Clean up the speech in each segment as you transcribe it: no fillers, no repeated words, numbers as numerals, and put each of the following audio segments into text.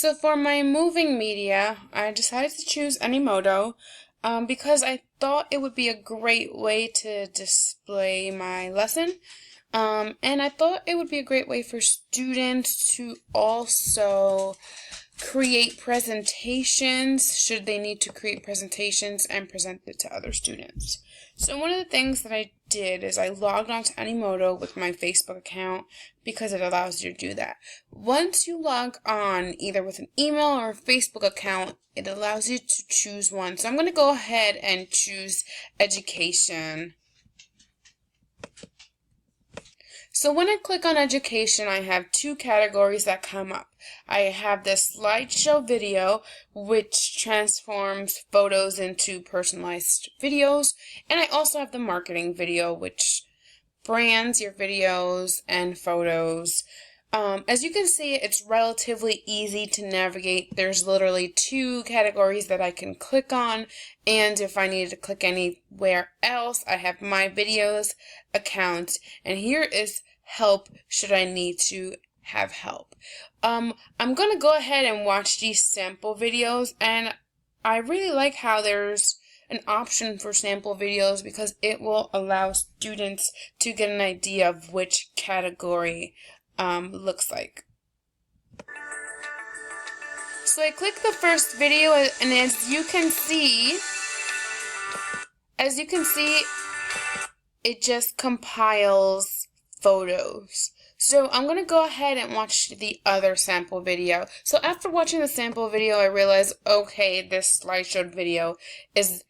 So for my moving media, I decided to choose Animoto because I thought it would be a great way to display my lesson. And I thought it would be a great way for students to also create presentations should they need to create presentations and present it to other students. So one of the things that I did is I logged onto Animoto with my Facebook account because it allows you to do that. Once you log on either with an email or a Facebook account, it allows you to choose one. So I'm going to go ahead and choose education. So when I click on education, I have two categories that come up. I have the slideshow video, which transforms photos into personalized videos, and I also have the marketing video, which brands your videos and photos. As you can see, it's relatively easy to navigate. There's literally two categories that I can click on, and if I need to click anywhere else, I have my videos account, and here is help should I need to have help. I'm gonna go ahead and watch these sample videos, and I really like how there's an option for sample videos because it will allow students to get an idea of which category looks like. So I click the first video, and as you can see, it just compiles photos. So I'm going to go ahead and watch the other sample video. So after watching the sample video, I realized, okay, this slideshow video is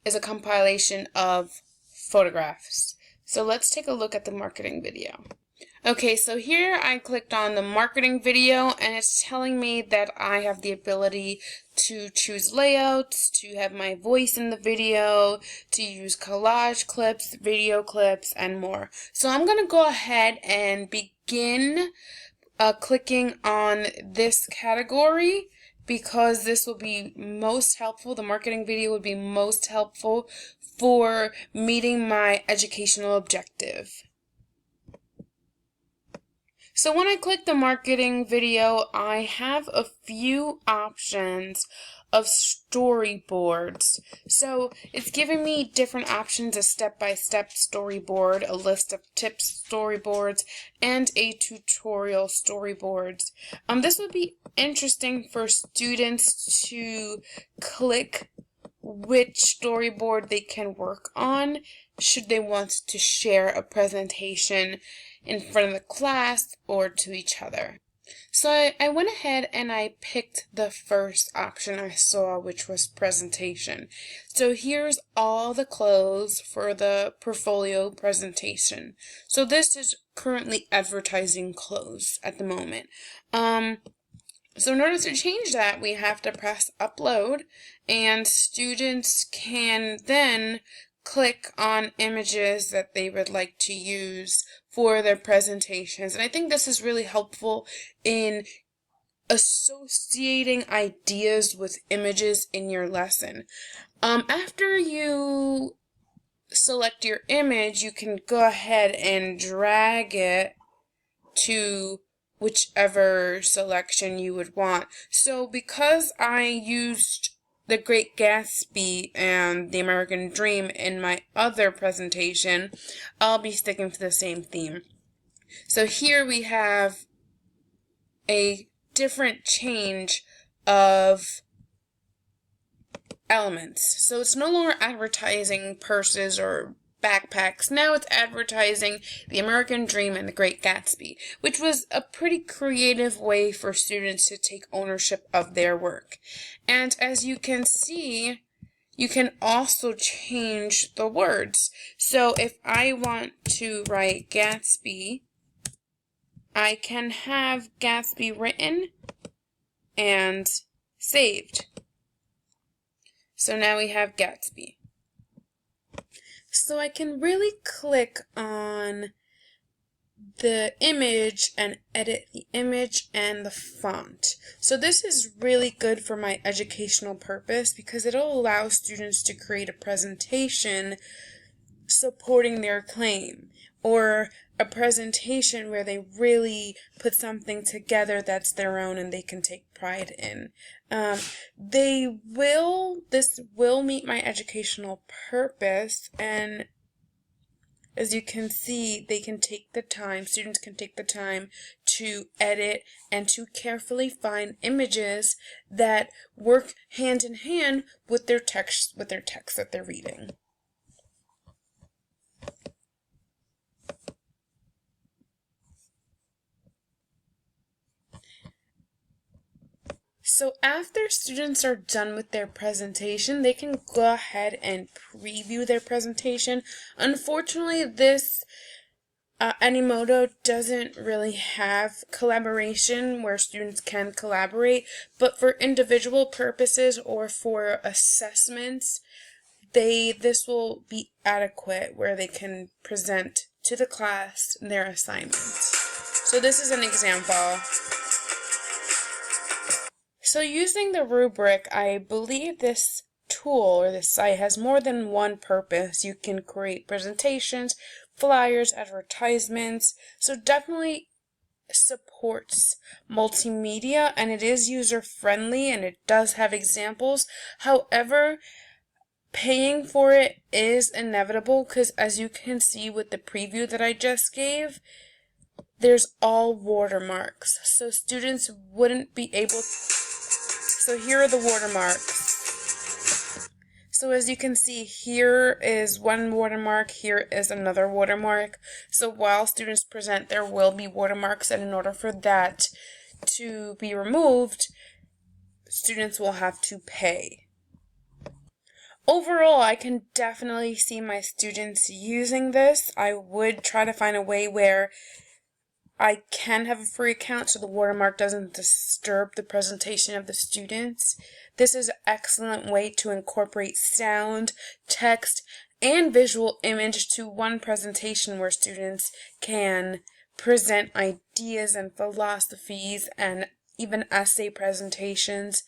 a compilation of photographs. So let's take a look at the marketing video. Okay, so here I clicked on the marketing video, and it's telling me that I have the ability to choose layouts, to have my voice in the video, to use collage clips, video clips, and more. So I'm going to go ahead and begin clicking on this category because this will be most helpful. The marketing video would be most helpful for meeting my educational objective. So when I click the marketing video, I have a few options of storyboards. So it's giving me different options: a step-by-step storyboard, a list of tips storyboards, and a tutorial storyboards. This would be interesting for students to click which storyboard they can work on should they want to share a presentation in front of the class or to each other. So I went ahead and I picked the first option I saw, which was presentation. So here's all the clothes for the portfolio presentation. So this is currently advertising clothes at the moment. So in order to change that, we have to press upload, and students can then click on images that they would like to use for their presentations. And I think this is really helpful in associating ideas with images in your lesson. After you select your image, you can go ahead and drag it to whichever selection you would want. So because I used The Great Gatsby and The American Dream in my other presentation, I'll be sticking to the same theme. So here we have a different change of elements. So it's no longer advertising purses or backpacks. Now it's advertising The American Dream and The Great Gatsby, which was a pretty creative way for students to take ownership of their work. And as you can see, you can also change the words. So if I want to write Gatsby, I can have Gatsby written and saved. So now we have Gatsby. So I can really click on the image and edit the image and the font. So this is really good for my educational purpose because it'll allow students to create a presentation supporting their claim. or a presentation where they really put something together that's their own and they can take pride in. This will meet my educational purpose, and as you can see, students can take the time to edit and to carefully find images that work hand in hand with their text that they're reading. So after students are done with their presentation, they can go ahead and preview their presentation. Unfortunately, this Animoto doesn't really have collaboration where students can collaborate, but for individual purposes or for assessments, this will be adequate where they can present to the class their assignments. So this is an example. So using the rubric, I believe this tool or this site has more than one purpose. You can create presentations, flyers, advertisements, so definitely supports multimedia, and it is user friendly and it does have examples. However, paying for it is inevitable because, as you can see with the preview that I just gave, there's all watermarks, so students wouldn't be able. So here are the watermarks. So as you can see, here is one watermark, here is another watermark. So while students present, there will be watermarks, and in order for that to be removed, students will have to pay. Overall, I can definitely see my students using this. I would try to find a way where I can have a free account so the watermark doesn't disturb the presentation of the students. This is an excellent way to incorporate sound, text, and visual image to one presentation where students can present ideas and philosophies and even essay presentations